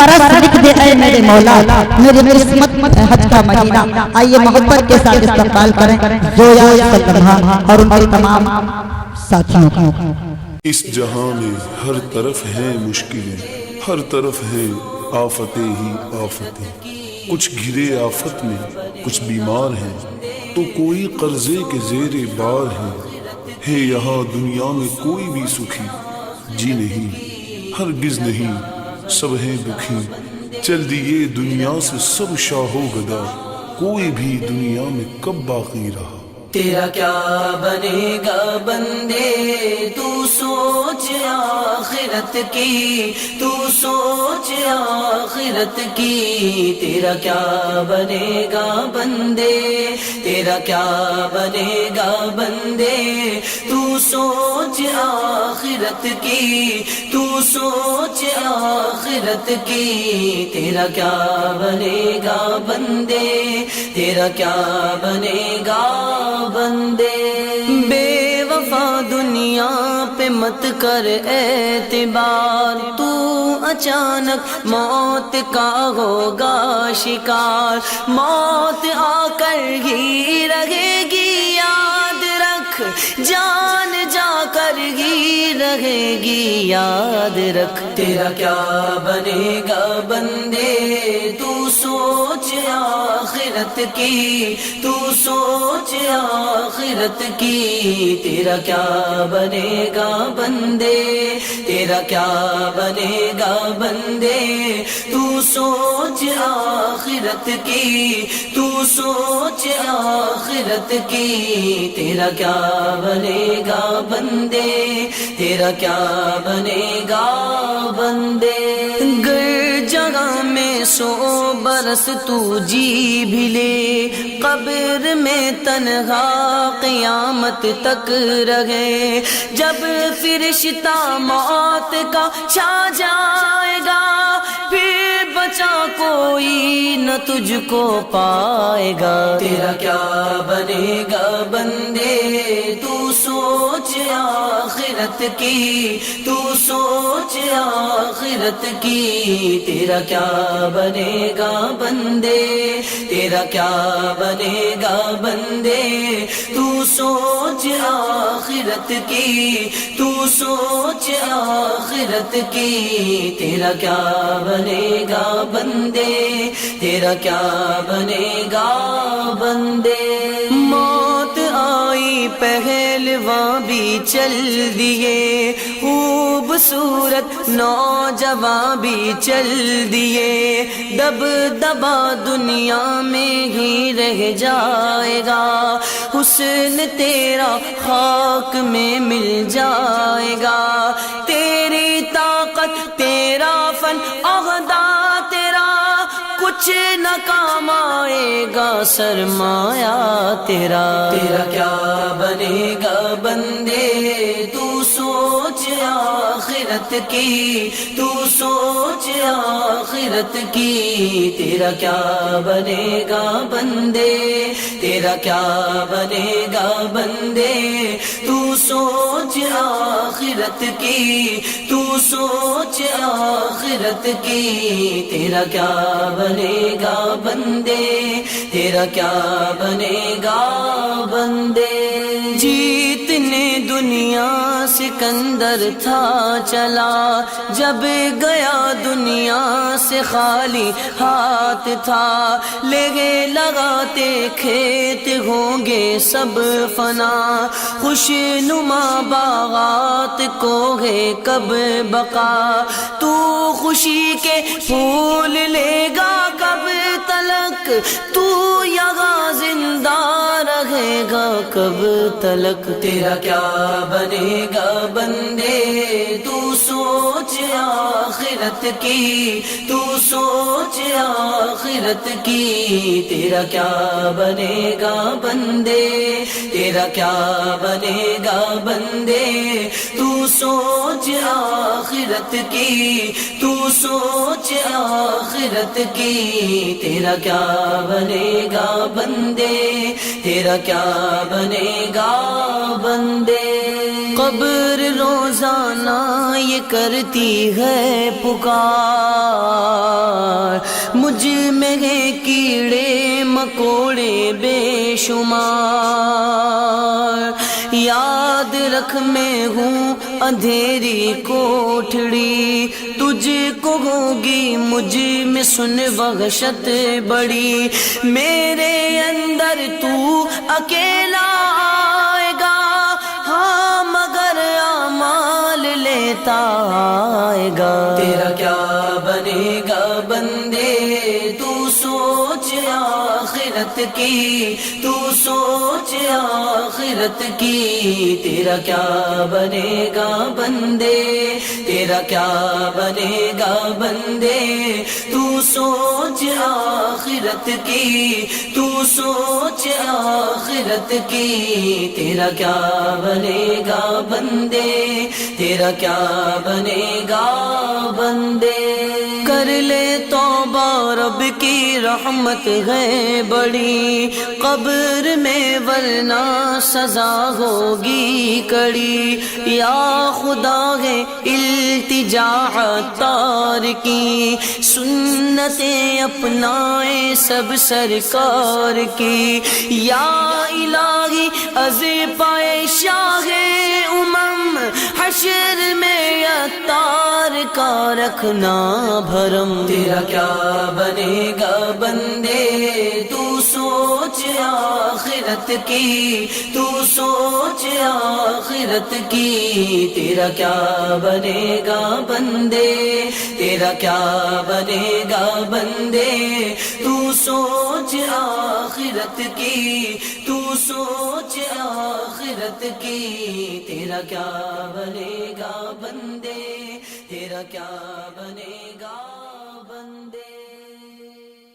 برس لکھ دے اے میرے مولا، میری قسمت ہے حج کا مہینہ۔ آئیے محبت کے ساتھ استقبال کریں زویا سلمہ اور ان کے تمام ساتھیوں کا۔ اس جہاں میں ہر طرف ہیں مشکلیں، ہر طرف ہیں آفتیں ہی آفتیں، کچھ گھرے آفت میں، کچھ بیمار ہیں، تو کوئی قرضے کے زیر بار ہے یہاں دنیا میں کوئی بھی سکھی جی نہیں، ہرگز نہیں، سب ہیں دکھی، چل دیے دنیا سے سب شاہ و گدا، کوئی بھی دنیا میں کب باقی رہا۔ تیرا کیا بنے گا بندے، تو سوچ آخرت کی، تو سوچ آخرت کی۔ تیرا کیا بنے گا بندے، تیرا کیا بنے گا بندے، تو سوچ آخرت کی، تو سوچ آخرت کی۔ تیرا کیا بنے گا بندے، تیرا کیا بنے گا بندے۔ بے وفا دنیا پہ مت کر اعتبار، تو اچانک موت کا ہوگا شکار، موت آ کر ہی رہے گی، یاد رکھ جان جا کر ہی رہے گی، یاد رکھ۔ تیرا کیا بنے گا بندے، تو سوچ آخرت کی، تو سوچ آخرت کی۔ تیرا کیا بنے گا بندے، تیرا کیا بنے گا بندے، تو سوچ آخرت کی، تو سوچ آخرت کی۔ تیرا کیا بنے گا بندے، تیرا کیا بنے گا بندے۔ گر جگہ میں 100 برس تو جی بھی لے، قبر میں تنہا قیامت تک رہے، جب فرشتہ موت کا چھا جائے گا، پھر بچا کوئی نہ تجھ کو پائے گا۔ تیرا کیا بنے گا بندے، تو سوچ آخرت کی، تو سوچ آخرت کی۔ تیرا کیا بنے گا بندے، تیرا کیا بنے گا بندے، تو سوچ آخرت کی، تو سوچ آخرت کی۔ تیرا کیا بنے گا بندے، تیرا کیا بنے گا بندے۔ موت آئی پہلواں بھی چل دیے، خوبصورت نوجوان بھی چل دیے، دب دبا دنیا میں ہی رہ جائے گا، حسن تیرا خاک میں مل جائے گا۔ تیری طاقت، تیرا فن، عہدہ تیرا، کچھ نہ کام آئے گا سرمایہ تیرا۔ تیرا کیا بنے گا بندے، تو سوچ آخرت کی، تو سوچ آخرت کی۔ تیرا کیا بنے گا بندے، تیرا کیا بنے گا بندے، تو سوچ آخرت کی، تو سوچ آخرت کی۔ تیرا کیا بنے گا بندے، تیرا کیا بنے گا بندے۔ جیتنے دنیا سکندر تھا چلا، جب گیا دنیا سے خالی ہاتھ تھا، لگے لگاتے کھیت ہوں گے سب فنا، خوش نما باغات کو ہے کب بقا، تو خوشی کے پھول لے گا کب تلک، تو یہاں زندہ رہے گا کب تلک۔ تیرا کیا بنے گا بندے، تو سوچ آخرت کی، تو سوچ آخرت کی۔ تیرا کیا بنے گا بندے، تیرا کیا بنے گا بندے، تو سوچ آخرت کی، تو سوچ آخرت کی۔ تیرا کیا بنے گا بندے، تیرا کیا بنے گا بندے۔ قبر روزانہ یہ کرتی ہے پکار، مجھ میں ہے کیڑے مکوڑے بے شمار، یاد رکھ میں ہوں اندھیری کوٹھڑی، تجھ کو ہوگی مجھ میں سن وحشت بڑی، میرے اندر تو اکیلا آئے گا، ہاں مگر اعمال لیتا آئے گا، تیرا کیا بنے گا بندے تو سوچ آخرت کی، تو سوچ آخرت کی، تیرا کیا بنے گا بندے، تیرا کیا بنے گا بندے، تو سوچ آخرت کی، تو سوچ آخرت کی، تیرا کیا بنے گا بندے، تیرا کیا بنے گا بندے، کر لے توبہ رب کی رحمت ہے بڑی، قبر میں ورنہ سزا ہوگی کڑی، یا خدا ہے التجا عطار کی، سنتیں اپنائے سب سرکار کی، یا الہی از پائے شاہ امم، حشر میں عطار کا رکھنا بھرم، تیرا کیا بنے گا بندے تو سوچ آخرت کی، تو سوچ آخرت کی، تیرا کیا بنے گا بندے، تیرا کیا بنے گا بندے، تو سوچ آخرت کی، تو سوچ آخرت کی، تیرا کیا بنے گا بندے، تیرا کیا بنے گا بندے۔